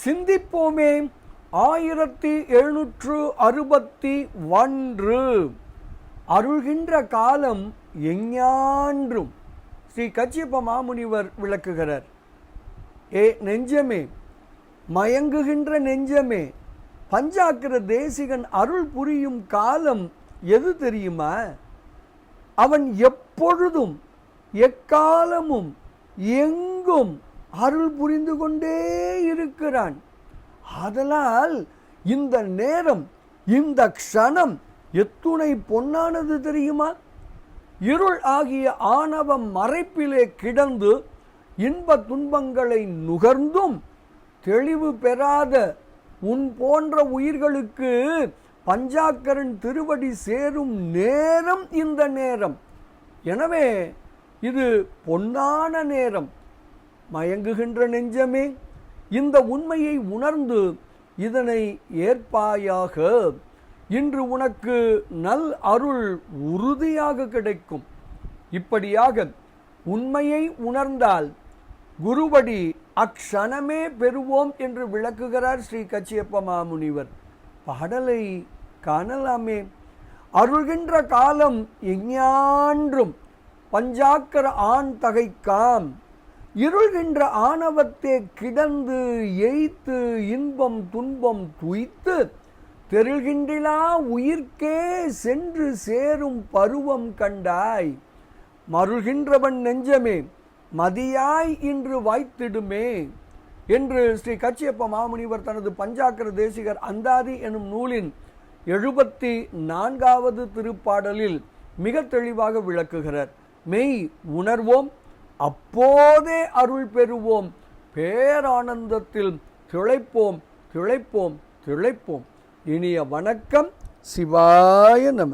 சிந்திப்போமே. 1761 அருள்கின்ற காலம் எஞ்ஞான்றும் ஸ்ரீ கச்சியப்ப மாமுனிவர் விளக்குகிறார். நெஞ்சமே, மயங்குகின்ற நெஞ்சமே, பஞ்சாக்கர தேசிகன் அருள் புரியும் காலம் எது தெரியுமா? அவன் எப்பொழுதும் எக்காலமும் எங்கும் அருள் புரிந்து கொண்டே இருக்கிறான். ஆதலால் இந்த நேரம், இந்த க்ஷணம் எத்துணை பொன்னானது தெரியுமா? இருள் ஆகிய ஆணவ மறைப்பிலே கிடந்து இன்ப துன்பங்களை நுகர்ந்தும் தெளிவு பெறாத உன் போன்ற உயிர்களுக்கு பஞ்சாக்கரன் திருவடி சேரும் நேரம் இந்த நேரம். எனவே இது பொன்னான நேரம். மயங்குகின்ற நெஞ்சமே, இந்த உண்மையை உணர்ந்து இதனை ஏற்பாயாக. இன்று உனக்கு நல் அருள் உறுதியாக கிடைக்கும். இப்படியாக உண்மையை உணர்ந்தால் குருவடி அக்ஷணமே பெறுவோம் என்று விளக்குகிறார் ஸ்ரீ கச்சியப்ப மாமுனிவர். பாடலை காணலாமே. அருள்கின்ற காலம் எஞ்ஞான்றும் பஞ்சாக்கர ஆண் தகைக்காம், இருள்கின்ற ஆணவத்தே கிடந்து எய்த்து இன்பம் துன்பம் துய்த்து தெருள்கின்றா உயிர்க்கே சென்று சேரும் பருவம் கண்டாய். மருள்கின்றவன் நெஞ்சமே, மதியாய் இன்று வாய்த்திடுமே என்று ஸ்ரீ கச்சியப்ப மாமுனிவர் தனது பஞ்சாக்கர தேசிகர் அந்தாதி எனும் நூலின் 74வது திருப்பாடலில் மிக தெளிவாக விளக்குகிறார். மெய் உணர்வோம், அப்போதே அருள் பெறுவோம், பேரானந்தத்தில் திளைப்போம் திளைப்போம் திளைப்போம். இனிய வணக்கம். சிவாய நம.